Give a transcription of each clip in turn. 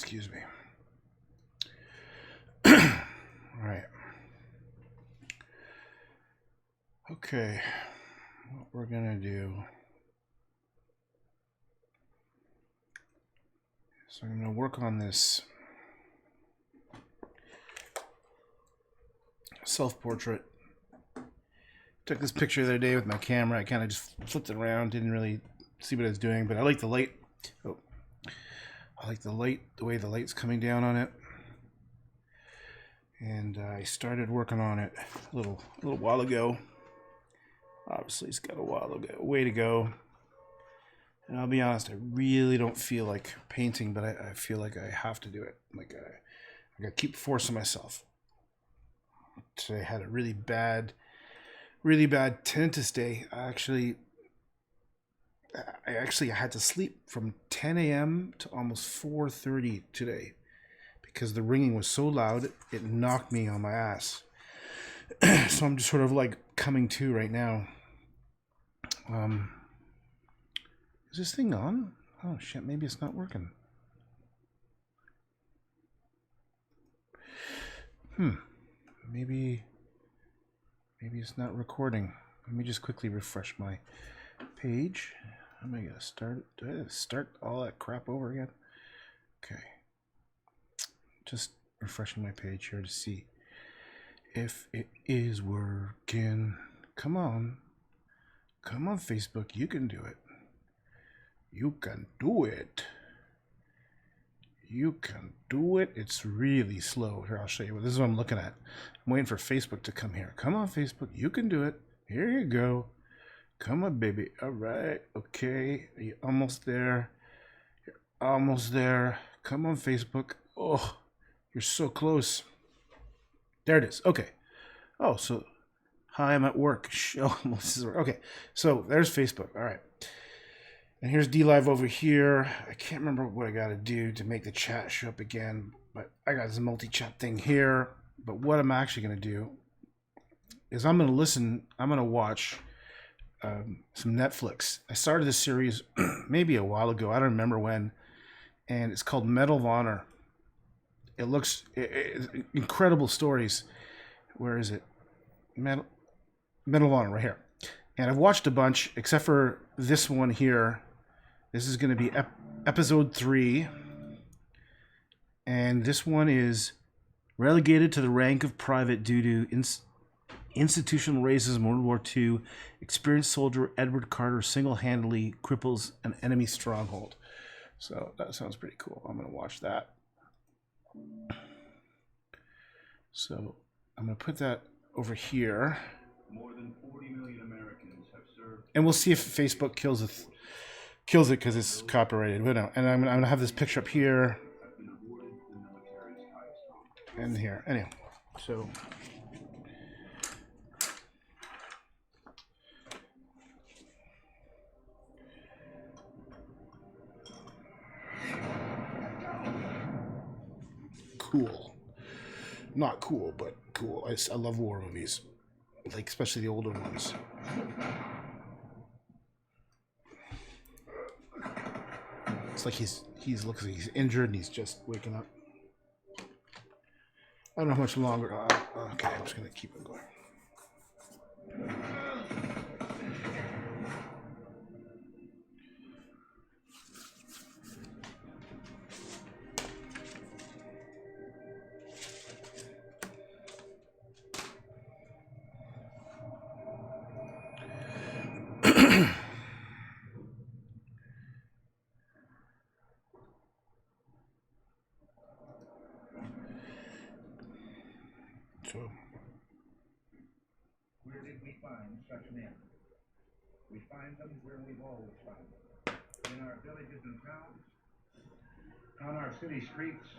Excuse me. All right. Okay. What we're gonna do. So I'm gonna work on this self-portrait. Took this picture the other day with my camera. I kind of just flipped it around, didn't really see what I was doing, but I like the light. Oh, I like the light, the way the light's coming down on it. And I started working on it a little while ago. Obviously, it's got a way to go. And I'll be honest, I really don't feel like painting, but I feel like I have to do it. Like I gotta keep forcing myself. Today I had a really bad tinnitus day. I had to sleep from 10 a.m. to almost 4:30 today because the ringing was so loud it knocked me on my ass. So I'm just sort of like coming to right now. Is this thing on? Oh shit, maybe it's not working. Maybe it's not recording. Let me just quickly refresh my page. Am I gonna start? Do I have to start all that crap over again? Okay. Just refreshing my page here to see if it is working. Come on. Come on, Facebook. You can do it. You can do it. You can do it. It's really slow. Here, I'll show you. This is what I'm looking at. I'm waiting for Facebook to come here. Come on, Facebook. You can do it. Here you go. Come on, baby. All right. Okay. Are you almost there? You're almost there. Come on, Facebook. Oh, you're so close. There it is. Okay. Oh, so hi, I'm at work. Okay. So there's Facebook. All right. And here's DLive over here. I can't remember what I got to do to make the chat show up again, but I got this multi-chat thing here. But what I'm actually going to do is I'm going to watch some Netflix. I started this series maybe a while ago. I don't remember when. And it's called Medal of Honor. It looks incredible stories. Where is it? Medal of Honor right here. And I've watched a bunch, except for this one here. This is going to be episode 3. And this one is relegated to the rank of private due to institutional racism in World War II. Experienced soldier Edward Carter single-handedly cripples an enemy stronghold. So that sounds pretty cool. I'm going to watch that. So I'm going to put that over here. More than 40 million Americans have served. And we'll see if Facebook kills it because it's copyrighted. But no. And I'm going to have this picture up here and here. Anyway, so cool. Not cool, but cool. I love war movies, like especially the older ones. It's like he looks like he's injured and he's just waking up. I don't know how much longer. Okay, I'm just gonna keep it going. So, where did we find such men? We find them where we've always found them. In our villages and towns, on our city streets,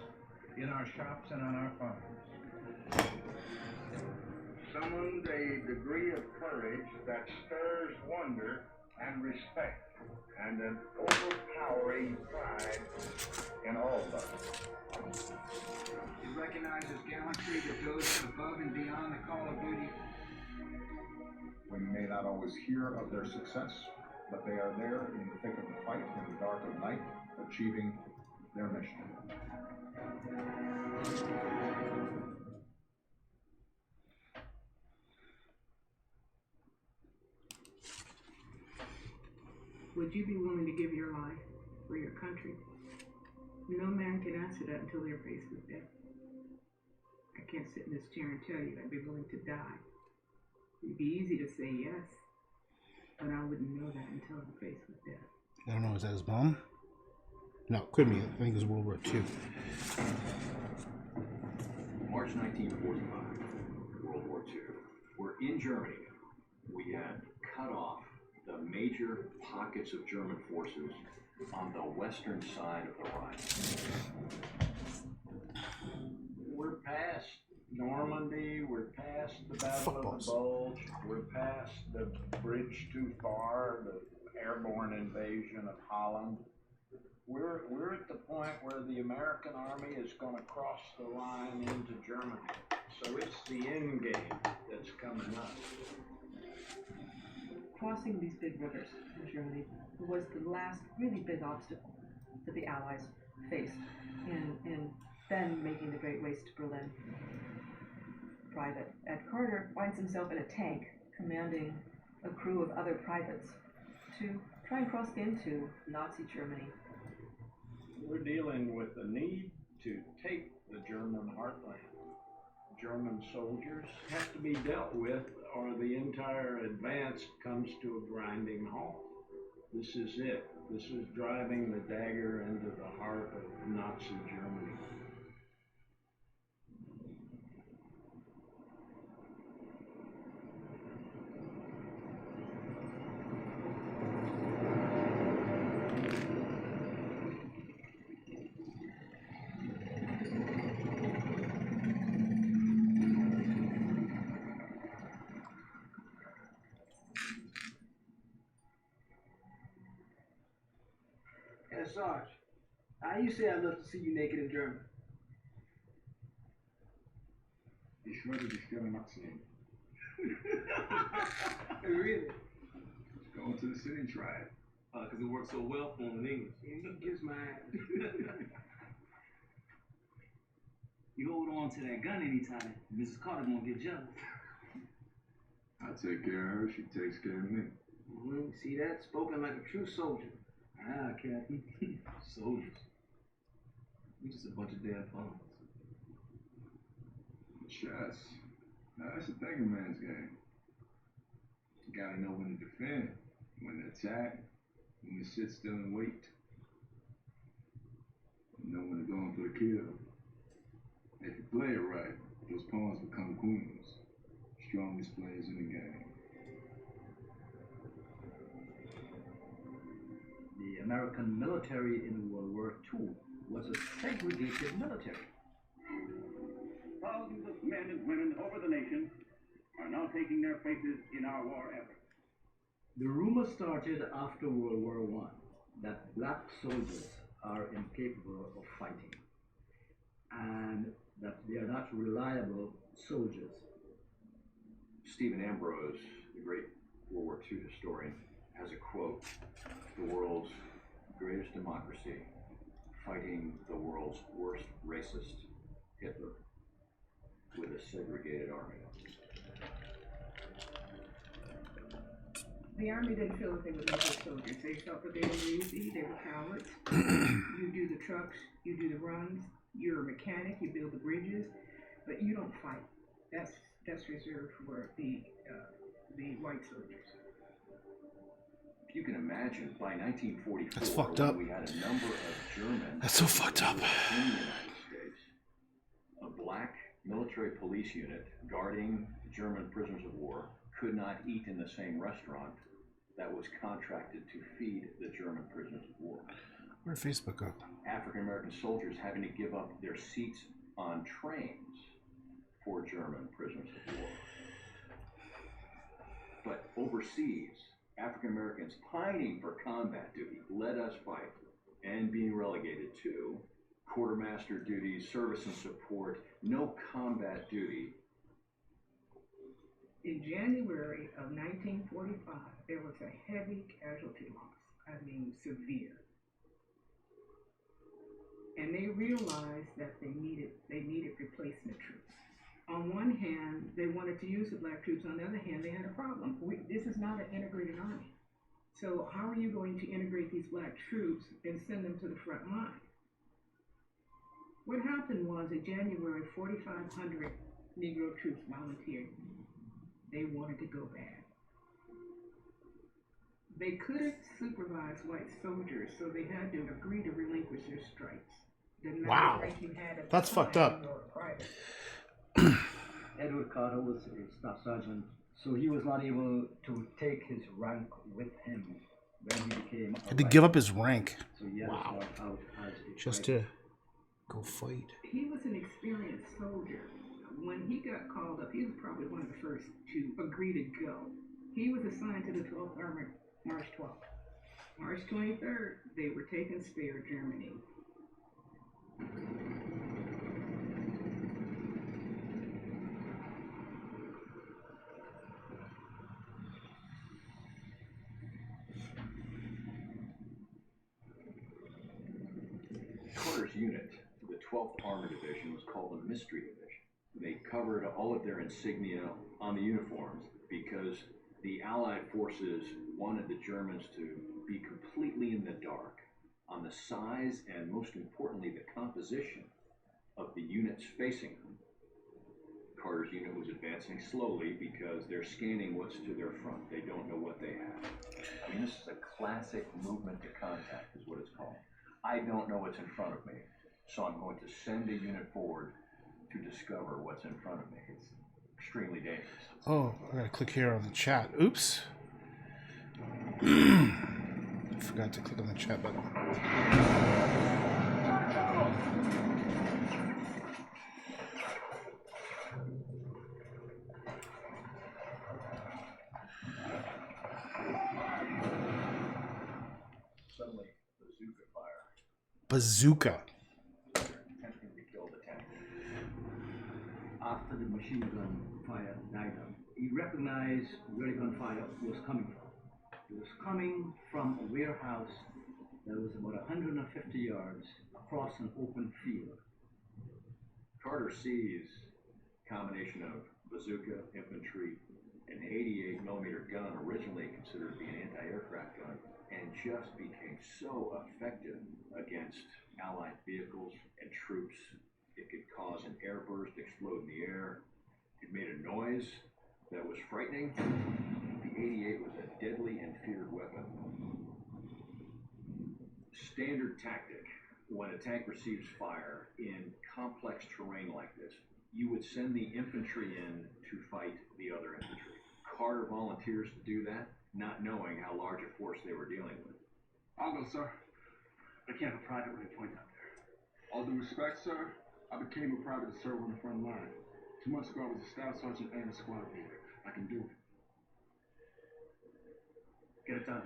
in our shops, and on our farms. Summoned a degree of courage that stirs wonder and respect, and an overpowering pride in all of us. It recognizes gallantry that goes above and beyond the call of duty. We may not always hear of their success, but they are there in the thick of the fight, in the dark of night, achieving their mission. Would you be willing to give your life for your country? No man can answer that until they're faced with death. I can't sit in this chair and tell you I'd be willing to die. It'd be easy to say yes, but I wouldn't know that until I'm faced with death. I don't know, is that his mom? No, couldn't be. I think it was World War II. March 1945, World War II. We're in Germany. We had cut off the major pockets of German forces on the western side of the Rhine. We're past Normandy, we're past the Battle of the Bulge, we're past the bridge too far, the airborne invasion of Holland. We're at the point where the American army is going to cross the line into Germany. So it's the end game that's coming up. Crossing these big rivers in Germany was the last really big obstacle that the Allies faced in then making the Great Race to Berlin. Private Ed Carter finds himself in a tank commanding a crew of other privates to try and cross into Nazi Germany. We're dealing with the need to take the German heartland. German soldiers have to be dealt with, or the entire advance comes to a grinding halt. This is it. This is driving the dagger into the heart of Nazi Germany. Sarge, you say I'd love to see you naked in German. Ich würde dich gerne nackt sehen. Really? Just go into the city and try it. Because it works so well for him in English. Yeah, he gives my You hold on to that gun anytime, Mrs. Carter gonna get jealous. I take care of her, she takes care of me. See that? Spoken like a true soldier. Ah, Captain. Soldiers. We just a bunch of damn pawns. Chess. Now that's the thing in man's game. You gotta know when to defend, when to attack, when to sit still and wait. You know when to go in for the kill. If you play it right, those pawns become queens. Strongest players in the game. The American military in World War II was a segregated military. Thousands of men and women over the nation are now taking their places in our war effort. The rumor started after World War I that black soldiers are incapable of fighting and that they are not reliable soldiers. Stephen Ambrose, the great World War II historian, has a quote: "The world's greatest democracy fighting the world's worst racist, Hitler, with a segregated army." The army didn't feel that they were good soldiers. They felt that they were lazy, they were cowards. You do the trucks, you do the runs, you're a mechanic, you build the bridges, but you don't fight. That's reserved for the white soldiers. If you can imagine, by 1944, That's fucked up. when we had a number of Germans That's so fucked up. in the United States, a black military police unit guarding German prisoners of war could not eat in the same restaurant that was contracted to feed the German prisoners of war. Where'd Facebook go? African American soldiers having to give up their seats on trains for German prisoners of war. But overseas, African Americans pining for combat duty, let us fight, and being relegated to quartermaster duties, service and support, no combat duty. In January of 1945, there was a heavy casualty loss. I mean, severe. and they realized that they needed replacement troops. On one hand, they wanted to use the black troops. On the other hand, they had a problem. This is not an integrated army. So how are you going to integrate these black troops and send them to the front line? What happened was in January, 4,500 Negro troops volunteered. They wanted to go back. They couldn't supervise white soldiers, so they had to agree to relinquish their stripes. Wow. That's fucked up. Edward Carter was a staff sergeant, so he was not able to take his rank with him when he became a Had to give up his rank. So he had to start out as a Just private. to go fight. He was an experienced soldier. When he got called up, he was probably one of the first to agree to go. He was assigned to the 12th Armored March 12th. March 23rd, they were taking Speyer, Germany. Carter's unit, the 12th Armored Division, was called the Mystery Division. They covered all of their insignia on the uniforms because the Allied forces wanted the Germans to be completely in the dark on the size and, most importantly, the composition of the units facing them. Carter's unit was advancing slowly because they're scanning what's to their front. They don't know what they have. I mean, this is a classic movement to contact, is what it's called. I don't know what's in front of me, so I'm going to send a unit forward to discover what's in front of me. It's extremely dangerous. Oh, I gotta click here on the chat. Oops. Forgot to click on the chat button. Suddenly, bazooka fire. Bazooka. Attempting to kill the tank. After the machine gun fire died down, he recognized where the gunfire was coming from. It was coming from a warehouse that was about 150 yards across an open field. Carter sees a combination of bazooka, infantry, an 88 millimeter gun, originally considered to be an anti-aircraft gun, and just became so effective against Allied vehicles and troops. It could cause an airburst, explode in the air. It made a noise that was frightening. The 88 was a deadly and feared weapon. Standard tactic: when a tank receives fire in complex terrain like this, you would send the infantry in to fight the other infantry. Carter volunteers to do that, not knowing how large a force they were dealing with. I'll go, sir. I can't have a private with a point out there. All due respect, sir, I became a private to serve on the front line. 2 months ago, I was a staff sergeant and a squad leader. I can do it. Get it done.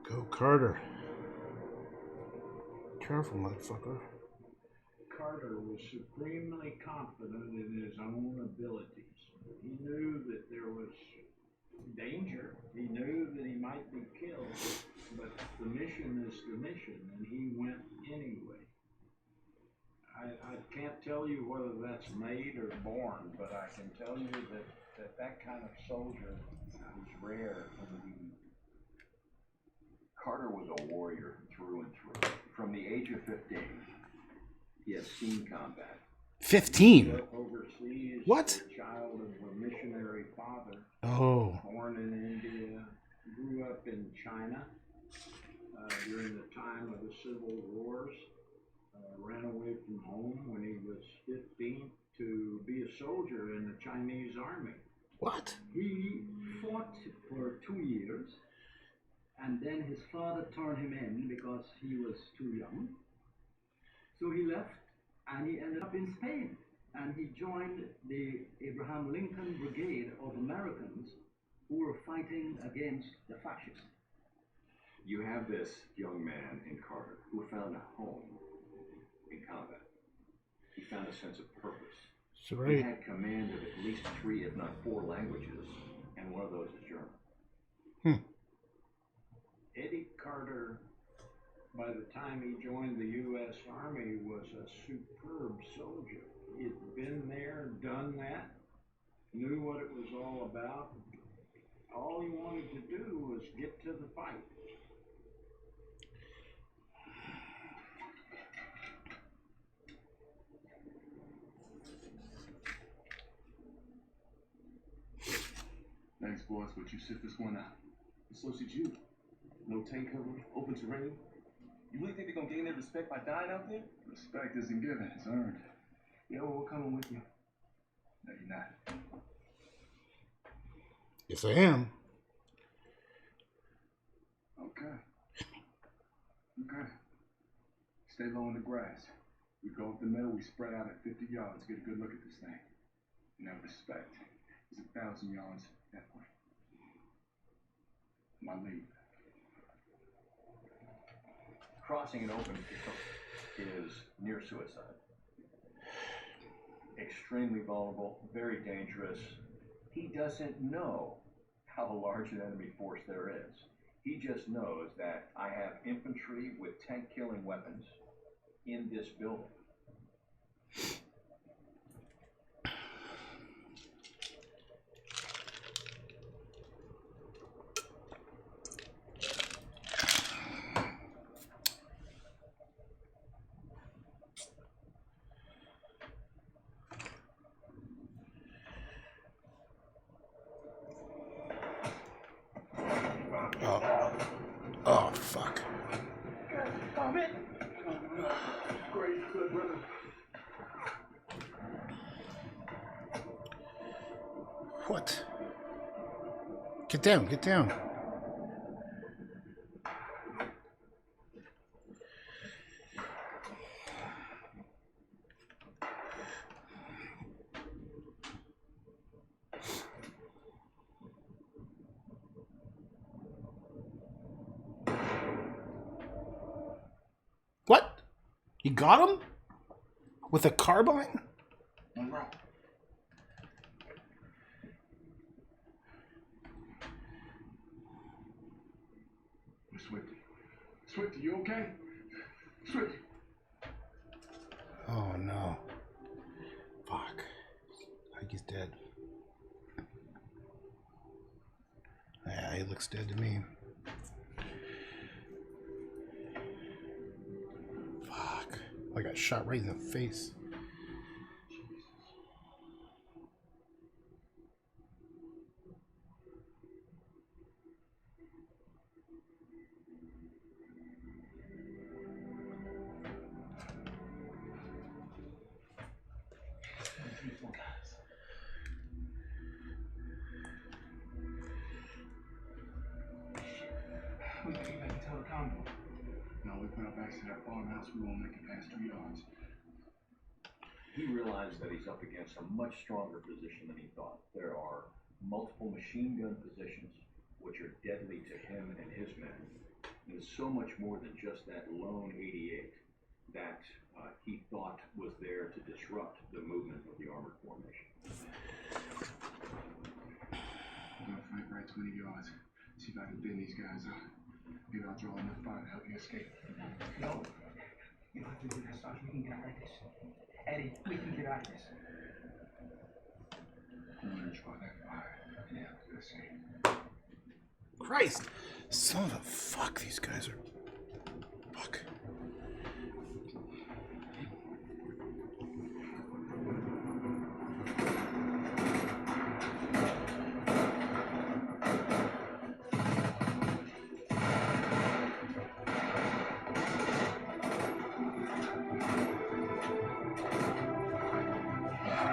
Go Carter. Careful, motherfucker. Carter was supremely confident in his own abilities. He knew that there was danger. He knew that he might be killed, but the mission is the mission, and he went anyway. I can't tell you whether that's made or born, but I can tell you that kind of soldier is rare indeed. Carter was a warrior through and through. From the age of 15, he has seen combat. 15? Overseas, What? a child of a missionary father. Oh. Born in India, grew up in China during the time of the Civil Wars. Ran away from home when he was 15 to be a soldier in the Chinese army. What? He fought for 2 years, and then his father turned him in because he was too young. So he left, and he ended up in Spain, and he joined the Abraham Lincoln Brigade of Americans who were fighting against the fascists. You have this young man in Carter who found a home in combat. He found a sense of purpose. So right. He had command of at least 3, if not 4 languages, and one of those is German. Eddie Carter by the time he joined the U.S. Army, was a superb soldier. He'd been there, done that, knew what it was all about. All he wanted to do was get to the fight. Thanks, boys, but you sit this one out. And so should you. No tank cover, open terrain. You really think they're gonna gain their respect by dying out there? Respect isn't given, it's earned. Yeah, well, we're coming with you. No, you're not. Yes, I am. Okay. Okay. Stay low in the grass. We go up the middle, we spread out at 50 yards, get a good look at this thing. Now respect is 1,000 yards that way. My lead. Crossing an open field is near suicide. Extremely vulnerable, very dangerous. He doesn't know how large an enemy force there is. He just knows that I have infantry with tank-killing weapons in this building. Oh, fuck. Great, good brother. What? Get down, get down. What? You got him? With a carbine? Monroe. Swifty. Swifty, you okay? Swifty. Oh no. Fuck. I think he's dead. Yeah, he looks dead to me. Fuck. I got shot right in the face. We can get back and tell the convoy. No, we put our backs to that farmhouse, we won't make it past 2 yards. He realizes that he's up against a much stronger position than he thought. There are multiple machine gun positions, which are deadly to him and his men. There's so much more than just that lone 88 that he thought was there to disrupt the movement of the armored formation. I'm gonna flank right 20 yards. See if I can thin these guys out. Maybe I'll draw enough fire to help you escape. No. You don't have to do that, Sarge. We can get out of this. Eddie, we can get out of this. I'm gonna draw that fire and help you escape. Christ! Son of a fuck, these guys are... Fuck.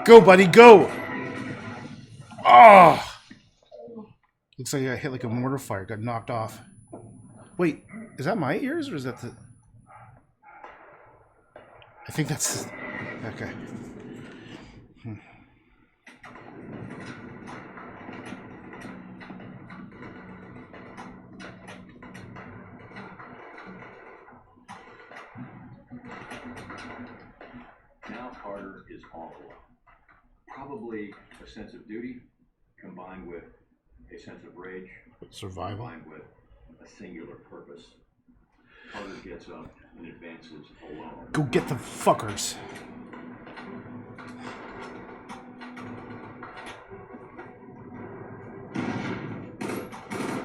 Go, buddy, go! Oh! Looks like I hit like a mortar fire, got knocked off. Wait, is that my ears or is that the... I think that's... Okay. Now Carter is all alone. Probably a sense of duty combined with a sense of rage, Survival. combined with a singular purpose. Carter gets up and advances alone. Go get the fuckers.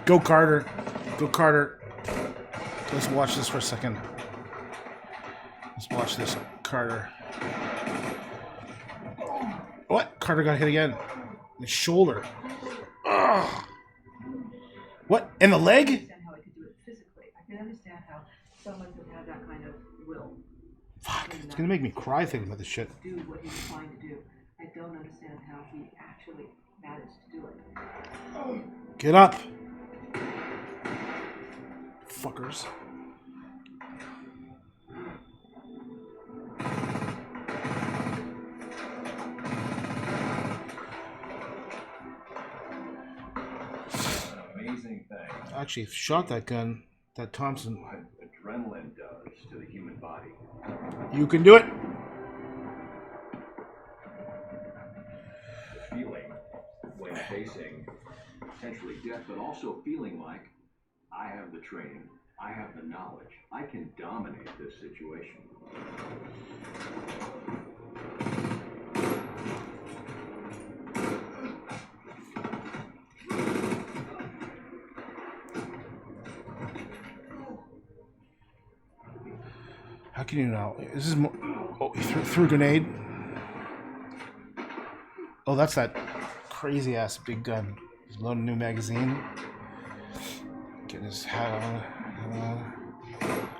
Go Carter. Go Carter. Let's watch this for a second. Let's watch this, Carter. What? Carter got hit again. His shoulder. Ugh. What? In the leg? I understand how I could do it physically. I can understand how someone could have that kind of will. Fuck. It's gonna make me cry thinking about this shit. Do what he was trying to do. I don't understand how he actually managed to do it. Get up. Fuckers. Amazing thing. Actually shot that gun, that Thompson. What adrenaline does to the human body. You can do it. The feeling when facing potentially death, but also feeling like I have the training, I have the knowledge, I can dominate this situation. How can you know? This is oh, he threw a grenade. Oh, that's that crazy ass big gun. He's loading a new magazine. Getting his hat on.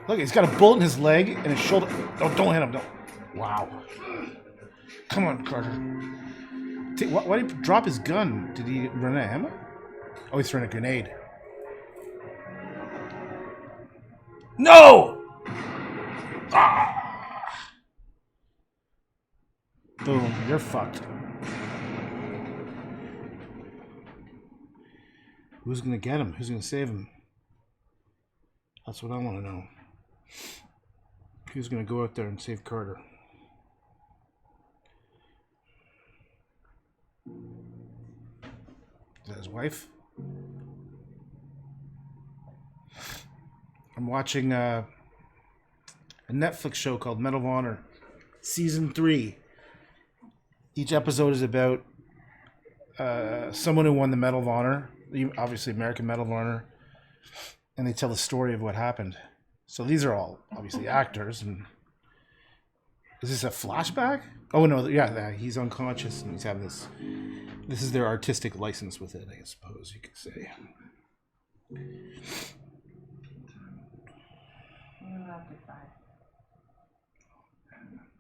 Look, he's got a bullet in his leg and his shoulder. Oh, don't hit him! Don't. Wow. Come on, Carter. Why did he drop his gun? Did he run out of ammo? Oh, he's throwing a grenade. No! Ah! Boom, you're fucked. Who's gonna get him? Who's gonna save him? That's what I want to know. Who's gonna go out there and save Carter? Is that his wife? I'm watching a Netflix show called Medal of Honor, Season 3. Each episode is about someone who won the Medal of Honor, obviously American Medal of Honor, and they tell the story of what happened. So these are all obviously actors. And is this a flashback? Oh no, yeah, he's unconscious and he's having this. This is their artistic license with it, I suppose you could say.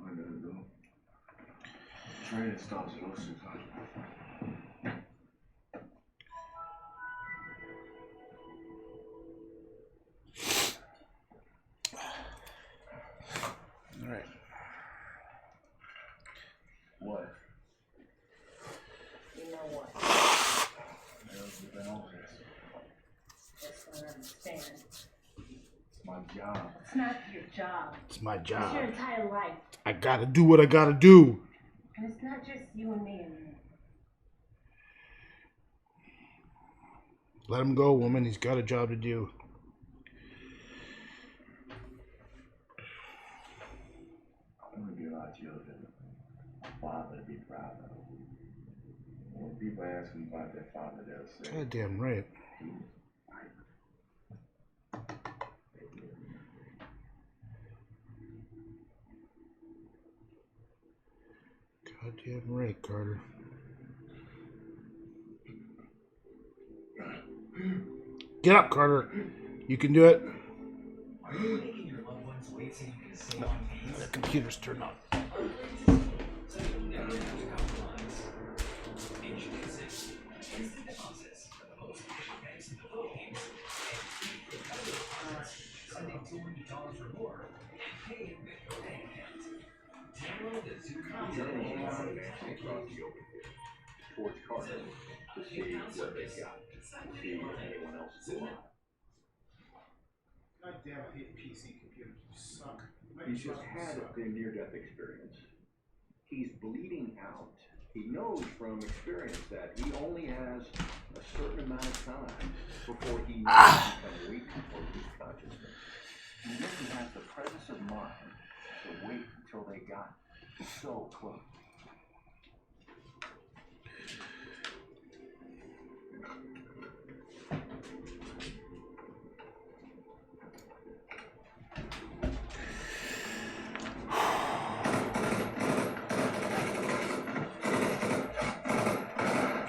I gotta go. Training starts at us. All right. What? You know what? We've been over this. Just don't understand. It's my job. It's not your job. It's my It's your job. entire life. I gotta do what I gotta do. And it's not just you and me anymore. Let him go, woman. He's got a job to do. I'm gonna give our children a father to be proud of. When people ask me about their father, they'll say, Goddamn right. he was right. Goddamn right, Carter. Get up, Carter. You can do it. Are you making your loved ones wait so you can stay on pace? The computer's turned on. So you'll never have to compromise. Introducing instant deposits for the most efficient banks in the Philippines. And free competitive cards, sending $200 or more, and paying with your bank account. Download the Zoom Towards Carter to see what they got, to see if anyone else is alive. God damn, I hate PC computers. You suck. He's just had a near-death experience. He's bleeding out. He knows from experience that he only has a certain amount of time before he needs to become weak or lose consciousness. got so close.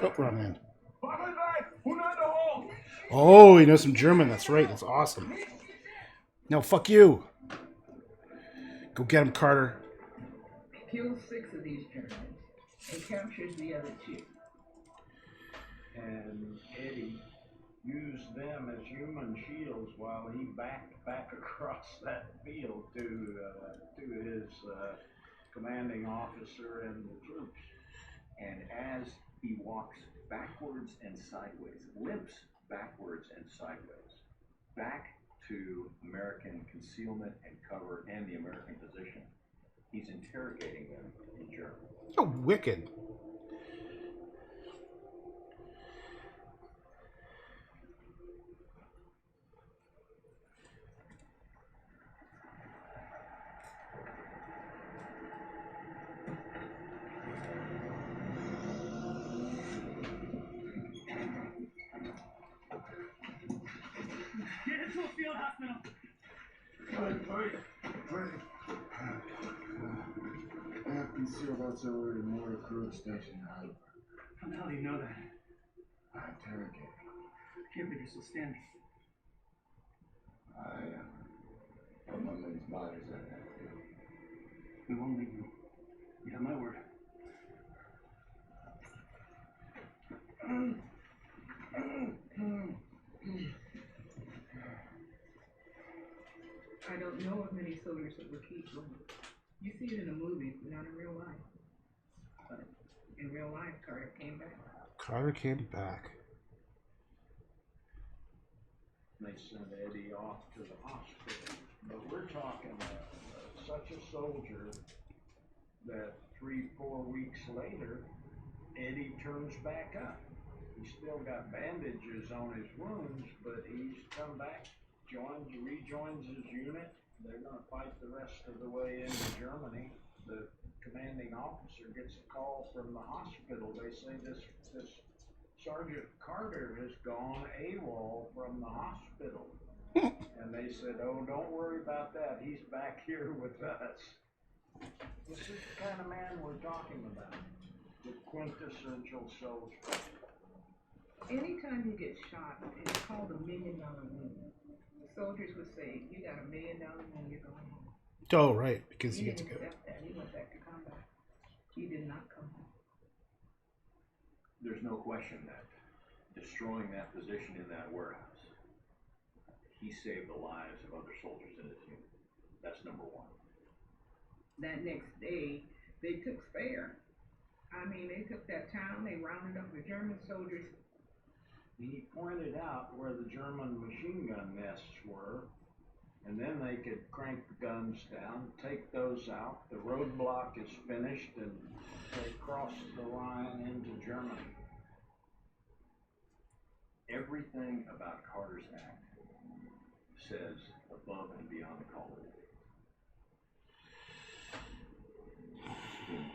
Oh, wrong end. Oh, he knows some German. That's right. That's awesome. No, fuck you. Go get him, Carter. Killed 6 of these Germans and captured the other 2. And Eddie used them as human shields while he backed back across that field to his commanding officer and the troops. And as he walks backwards and sideways, limps backwards and sideways, back to American concealment and cover and the American position, he's interrogating them in German. Oh, wicked. Get into a field hospital. Hurry. I have concealed artillery and mortar crew extension out. How the hell do you know that? I interrogate. Here, but you're still standing. I put my men's bodies in that field. We won't leave you. You have my word. I don't know of many soldiers that would keep going. You see it in the movies, but not in real life. But in real life, Carter came back. Carter came back. They sent Eddie off to the hospital. But we're talking such a soldier that 3-4 weeks later, Eddie turns back up. He's still got bandages on his wounds, but he's come back, rejoins his unit. They're going to fight the rest of the way into Germany. The commanding officer gets a call from the hospital. They say this Sergeant Carter has gone AWOL from the hospital. And they said, oh, don't worry about that. He's back here with us. This is the kind of man we're talking about. The quintessential soldier. Anytime you get shot, it's called $1 million wound. The soldiers would say, you got $1 million wound, you're going home. Oh, right, because He you get to didn't go. accept that. He went back to combat. He did not come home. There's no question that destroying that position in that warehouse, he saved the lives of other soldiers in his unit. That's number one. That next day, they took Speyer. I mean, they took that town, they rounded up the German soldiers. He pointed out where the German machine gun nests were, and then they could crank the guns down, take those out. The roadblock is finished, and they crossed the line into Germany. Everything about Carter's act says above and beyond the call of duty. Being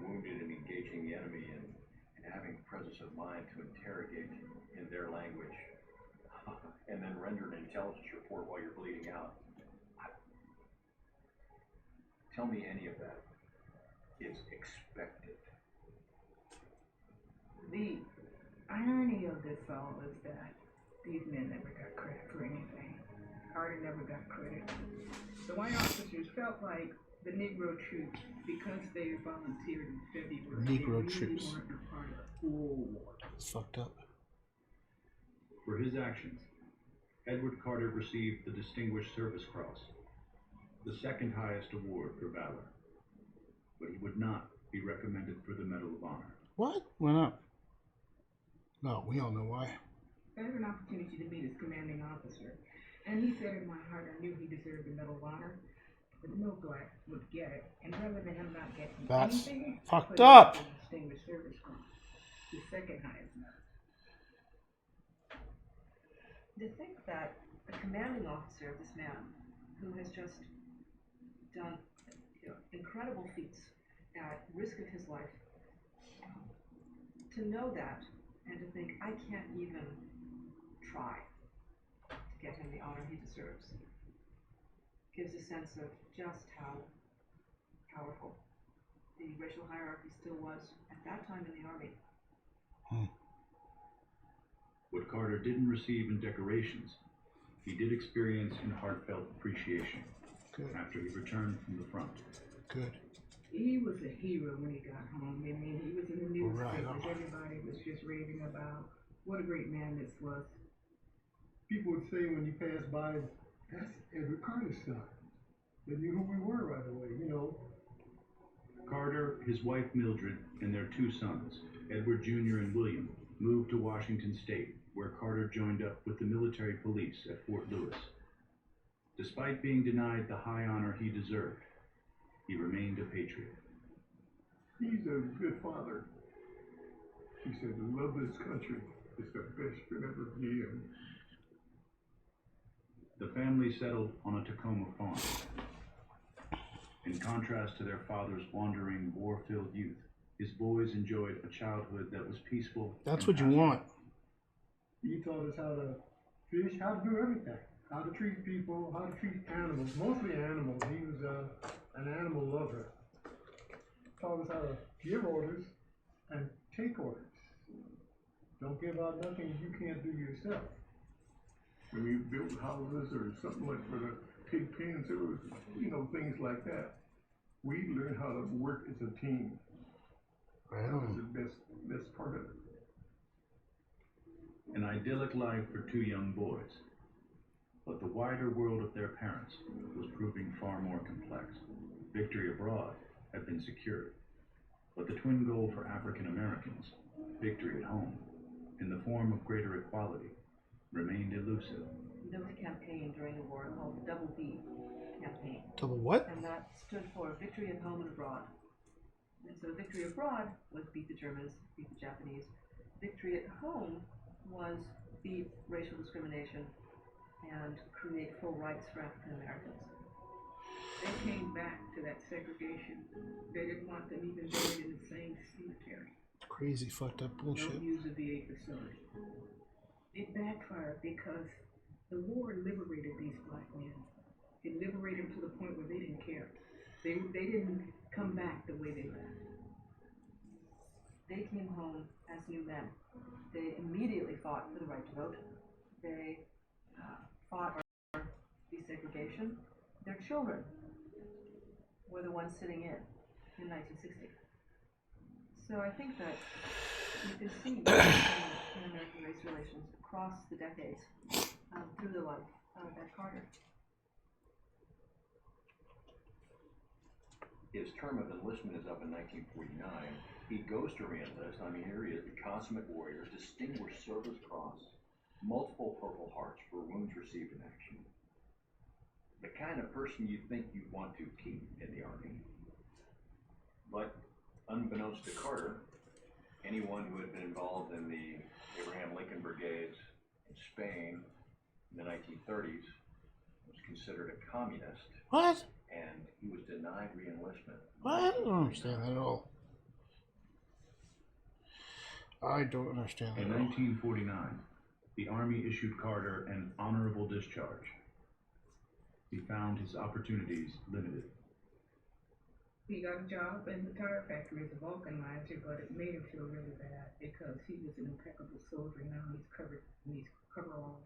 wounded and engaging the enemy and having presence of mind to interrogate in their language and then render an intelligence report while you're bleeding out. Tell me any of that is expected. The irony of this all is that these men never got credit for anything. Carter never got credit. The white officers felt like the Negro troops, because they volunteered in February, Negro they really troops. weren't a part of the full war. It's fucked up. For his actions, Edward Carter received the Distinguished Service Cross, the second highest award for valor. But he would not be recommended for the Medal of Honor. What? Why not? No, we all know why. I had an opportunity to meet his commanding officer, and he said in my heart I knew he deserved the Medal of Honor, but no black would get it. And rather than him not getting That's anything, fucked put him up. in the Distinguished Service Cross, the second highest medal. To think that the commanding officer of this man, who has just done, incredible feats at risk of his life. To know that and to think, I can't even try to get him the honor he deserves, gives a sense of just how powerful the racial hierarchy still was at that time in the Army. What Carter didn't receive in decorations, he did experience in heartfelt appreciation. Good. After he returned from the front. Good. He was a hero when he got home. I mean, he was in the newspapers. Right. Everybody was just raving about what a great man this was. People would say when you pass by, that's Edward Carter's son. They knew who we were right away, you know. Carter, his wife Mildred, and their two sons, Edward Jr. and William, moved to Washington State, where Carter joined up with the military police at Fort Lewis. Despite being denied the high honor he deserved, he remained a patriot. He's a good father. He said the love of this country is the best you can ever give. The family settled on a Tacoma farm. In contrast to their father's wandering, war-filled youth, his boys enjoyed a childhood that was peaceful. That's what you want. He taught us how to fish, how to do everything. How to treat people, how to treat animals, mostly animals. He was an animal lover. Taught us how to give orders and take orders. Don't give out nothing you can't do yourself. When you build houses or something like for the pig pens, it was, you know, things like that. We learned how to work as a team. That was the best part of it. An idyllic life for two young boys. But the wider world of their parents was proving far more complex. Victory abroad had been secured. But the twin goal for African Americans, victory at home, in the form of greater equality, remained elusive. There was a campaign during the war called the Double B campaign. Double what? And that stood for victory at home and abroad. And so victory abroad was beat the Germans, beat the Japanese. Victory at home was beat racial discrimination and create full rights for African Americans. They came back to that segregation. They didn't want them even buried in the same cemetery. Crazy fucked up bullshit. Don't use a VA facility. It backfired because the war liberated these black men. It liberated them to the point where they didn't care. They didn't come back the way they left. They came home as new men. They immediately fought for the right to vote. They fought for desegregation. Their children were the ones sitting in 1960. So I think that you can see in American race relations across the decades through the life of Ed Carter. His term of enlistment is up in 1949. He goes to reenlist. I mean, here he is, the consummate warrior, Distinguished Service Cross, multiple Purple Hearts for wounds received in action. The kind of person you think you'd want to keep in the Army. But unbeknownst to Carter, anyone who had been involved in the Abraham Lincoln Brigades in Spain in the 1930s was considered a communist. What? And he was denied re-enlistment. What? I don't understand that at all. I don't understand that In at all. 1949, the Army issued Carter an honorable discharge. He found his opportunities limited. He got a job in the tire factory as a vulcanizer, but it made him feel really bad because he was an impeccable soldier. Now he's covered in these coveralls.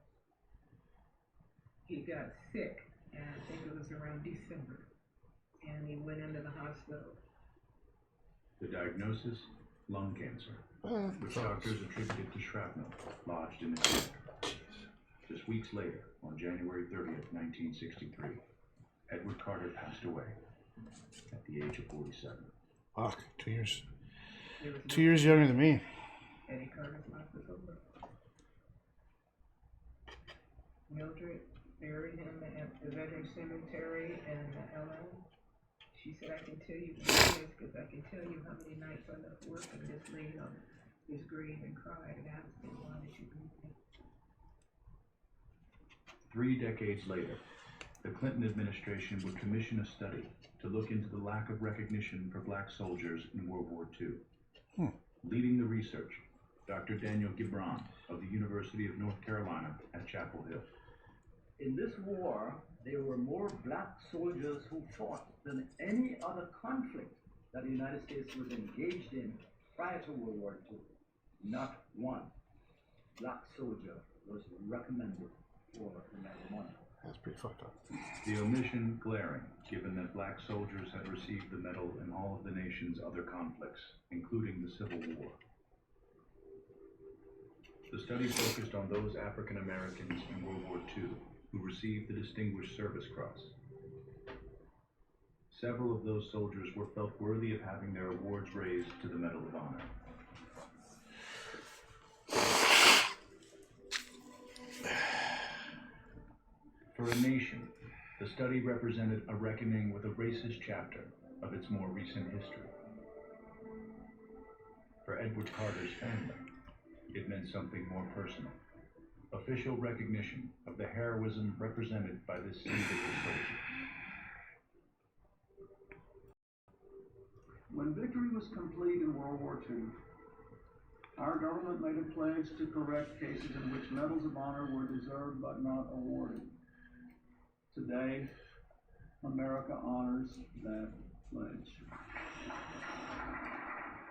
He got sick, and I think it was around December, and he went into the hospital. The diagnosis, lung cancer, which doctors attributed to shrapnel lodged in his neck. Just weeks later, on January 30th, 1963, Edward Carter passed away at the age of 47. Fuck, 2 years. 2 years younger than me. Eddie Carter's life was over. Mildred buried him at the Veterans Cemetery in LA. She said, I can tell you who he is because I can tell you how many nights I left work and just laid on his grave and cried and asked him, why did you leave me? 3 decades later, the Clinton administration would commission a study to look into the lack of recognition for black soldiers in World War II. Leading the research, Dr. Daniel Gibran of the University of North Carolina at Chapel Hill. In this war, there were more black soldiers who fought than any other conflict that the United States was engaged in prior to World War II. Not one black soldier was recommended for the Medal of Honor. That's pretty fucked up. The omission glaring, given that black soldiers had received the medal in all of the nation's other conflicts, including the Civil War. The study focused on those African Americans in World War II who received the Distinguished Service Cross. Several of those soldiers were felt worthy of having their awards raised to the Medal of Honor. For a nation, the study represented a reckoning with a racist chapter of its more recent history. For Edward Carter's family, it meant something more personal. Official recognition of the heroism represented by this individual soldier. When victory was complete in World War II, our government made a pledge to correct cases in which medals of honor were deserved but not awarded. Today, America honors that pledge.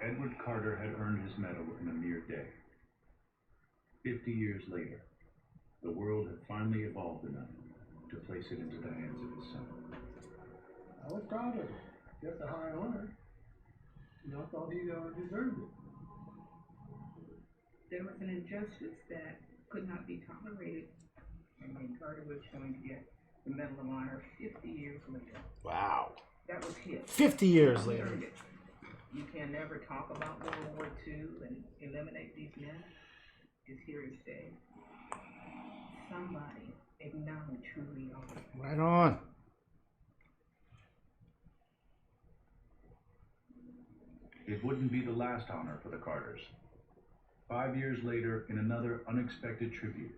Edward Carter had earned his medal in a mere day. 50 years later, the world had finally evolved enough to place it into the hands of his son. I was proud of it. Just a high honor. And I thought he deserved it. There was an injustice that could not be tolerated, and then Carter was going to get the Medal of Honor 50 years later. Wow. That was his. 50 years He later. earned it. You can never talk about World War II and eliminate these men. It's here to stay. Somebody acknowledge who we are. Right on. It wouldn't be the last honor for the Carters. 5 years later, in another unexpected tribute,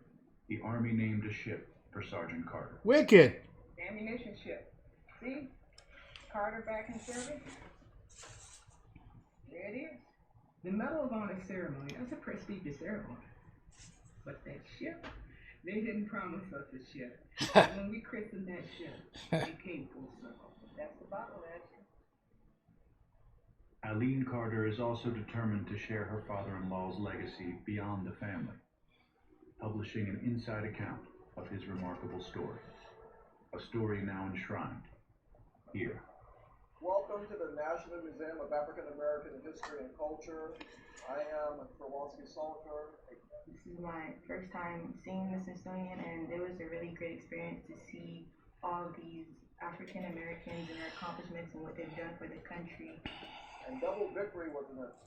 the Army named a ship for Sergeant Carter. Wicked. Ammunition ship. See? Carter back in service. There it is. The Medal of Honor ceremony, that's a prestigious ceremony. But that ship, they didn't promise us a ship. When we christened that ship, it came full circle. That's the bottle, Eileen Carter is also determined to share her father-in-law's legacy beyond the family, publishing an inside account of his remarkable story. A story now enshrined here. Welcome to the National Museum of African American History and Culture. I am Kowalski Salter. This is my first time seeing the Smithsonian, and it was a really great experience to see all of these African Americans and their accomplishments and what they've done for the country. And Double Victory was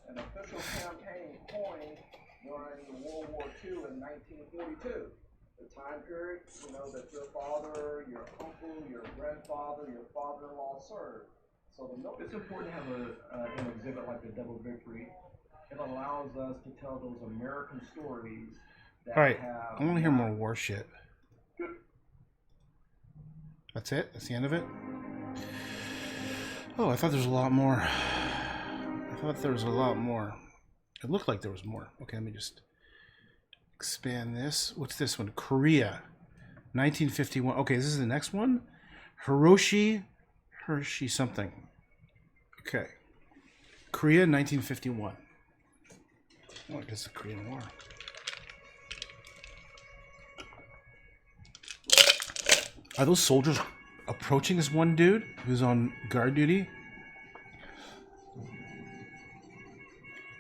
an official campaign coined during World War II in 1942. The time period, that your father, your uncle, your grandfather, your father-in-law served. So it's important to have an exhibit like the Double Victory. It allows us to tell those American stories that All right. have... I want to hear more war shit. That's it? That's the end of it? Oh, I thought there was a lot more. I thought there was a lot more. It looked like there was more. Okay, let me just expand this. What's this one? Korea, 1951. Okay, this is the next one. Hershey something. Okay. Korea, 1951. Oh, I guess the Korean War. Are those soldiers approaching this one dude who's on guard duty?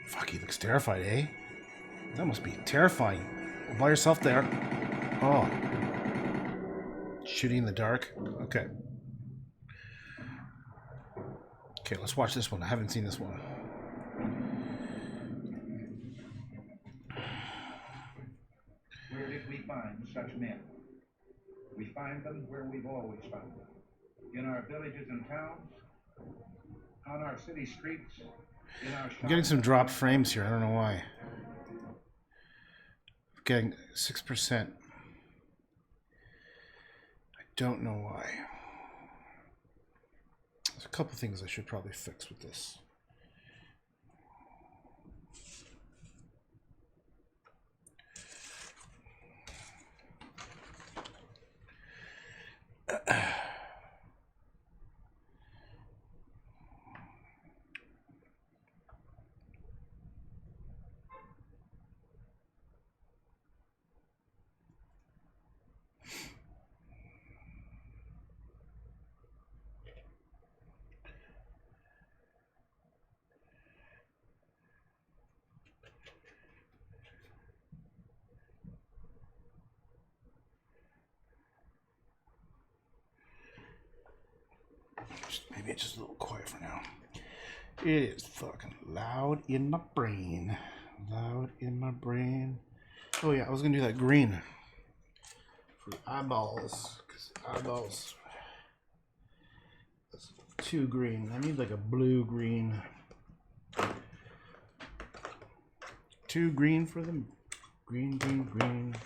Fuck, he looks terrified, eh? That must be terrifying. By yourself there. Oh. Shooting in the dark. Okay. Okay, let's watch this one. I haven't seen this one. Where did we find such men? We find them where we've always found them. In our villages and towns, on our city streets, in our shops. I'm getting some drop frames here. I don't know why. I'm getting 6%. I don't know why. There's a couple things I should probably fix with this. Maybe it's just a little quiet for now. It is fucking loud in my brain. Loud in my brain. Oh yeah, I was gonna do that green for eyeballs. Cause eyeballs. That's too green. I need like a blue green. Too green for them. Green, green, green.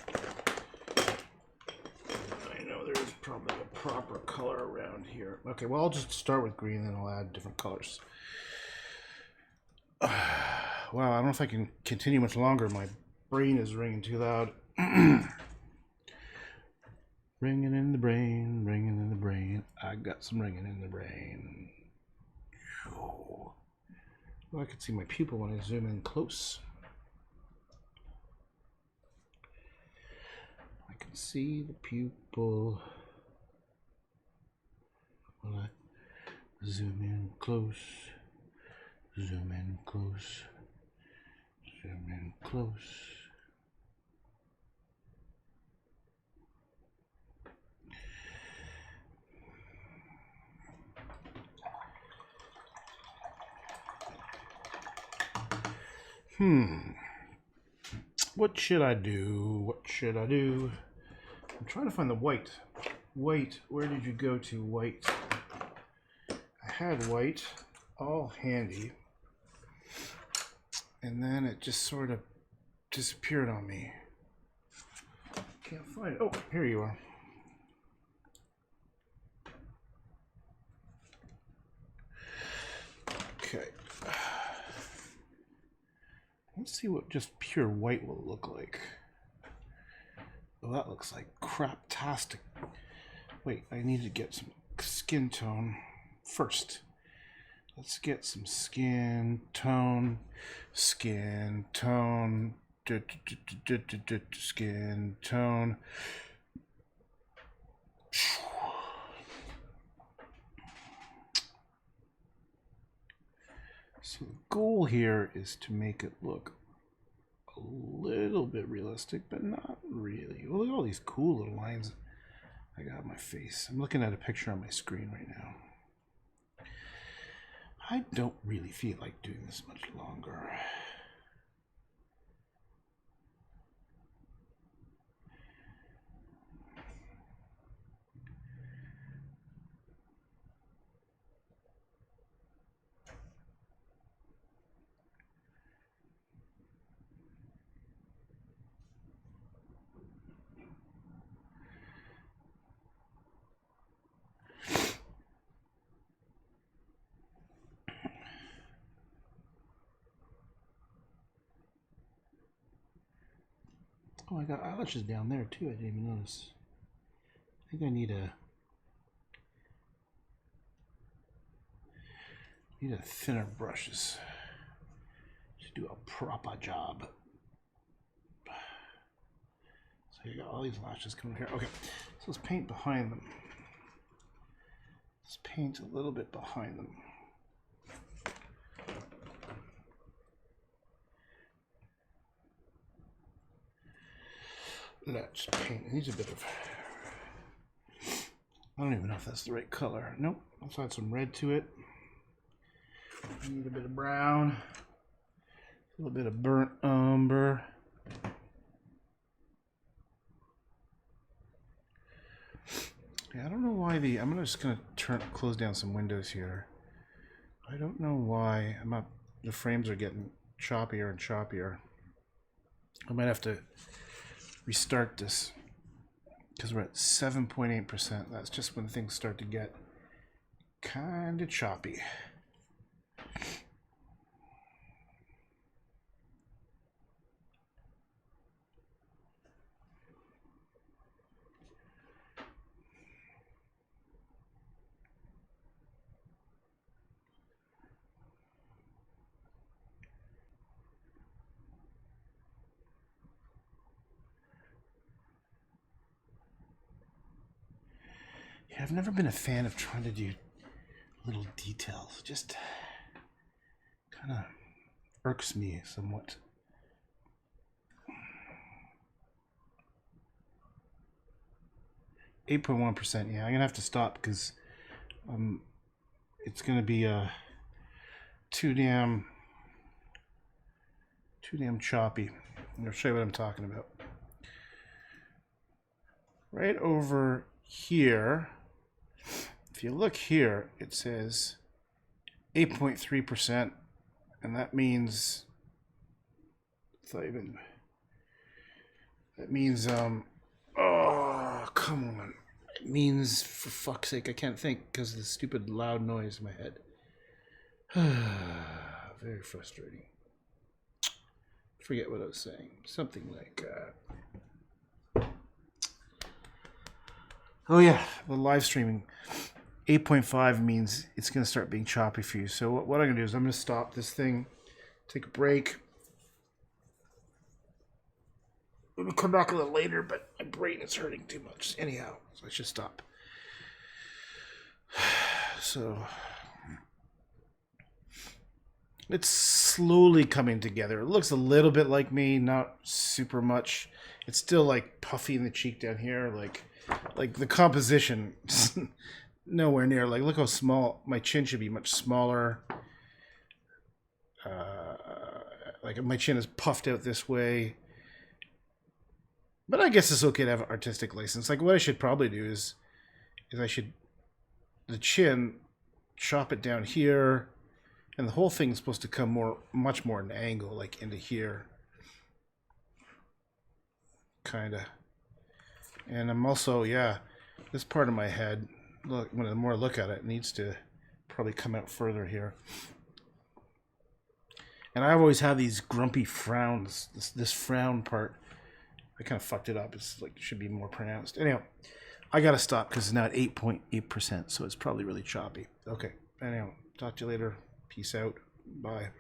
I know there's probably a proper color around here. Okay, well I'll just start with green and then I'll add different colors. Wow, I don't know if I can continue much longer. My brain is ringing too loud. Ringing in the brain, ringing in the brain. I got some ringing in the brain. Well, I can see my pupil when I zoom in close. I can see the pupil when I zoom in close. Zoom in close. Zoom in close. What should I do? What should I do? I'm trying to find the white. White, where did you go to, white? I had white all handy. And then it just sort of disappeared on me. Can't find it. Oh, here you are. Okay. Let's see what just pure white will look like. Oh, that looks like craptastic. Wait, I need to get some skin tone first. Let's get some skin tone. Skin tone. Skin tone. So the goal here is to make it look a little bit realistic, but not really. Well, look at all these cool little lines I got on my face. I'm looking at a picture on my screen right now. I don't really feel like doing this much longer. Oh, I got eyelashes down there too. I didn't even notice. I think I need a thinner brushes to do a proper job. So you got all these lashes coming here. Okay, so let's paint behind them. Let's paint a little bit behind them. Let's paint. It needs a bit of. I don't even know if that's the right color. Nope. Let's add some red to it. I need a bit of brown. A little bit of burnt umber. Yeah, I don't know why I'm just gonna close down some windows here. I don't know why the frames are getting choppier and choppier. I might have to restart this because we're at 7.8%. That's just when things start to get kind of choppy. Yeah, I've never been a fan of trying to do little details. Just kind of irks me somewhat. .1%. Yeah, I'm gonna have to stop because it's gonna be too damn choppy. I'm gonna show you what I'm talking about. Right over here, if you look here, it says 8.3%, and that means oh, come on. It means, for fuck's sake, I can't think because of the stupid loud noise in my head. Very frustrating. Forget what I was saying. Something like, oh yeah, the live streaming. 8.5 means it's going to start being choppy for you. So what I'm going to do is I'm going to stop this thing, take a break. We'll come back a little later, but my brain is hurting too much. Anyhow, so I should stop. So it's slowly coming together. It looks a little bit like me, not super much. It's still like puffy in the cheek down here, like the composition. Nowhere near. Like, look how small my chin should be. Much smaller. Like my chin is puffed out this way. But I guess it's okay to have an artistic license. Like, what I should probably do is I should the chin, chop it down here, and the whole thing is supposed to come much more at an angle, like into here, kind of. And I'm also, yeah, this part of my head. Look, when the more I look at it, it needs to probably come out further here. And I always have these grumpy frowns. This frown part, I kind of fucked it up. It's like, it should be more pronounced. Anyhow, I gotta stop because it's now at 8.8%, so it's probably really choppy. Okay. Anyhow, talk to you later. Peace out. Bye.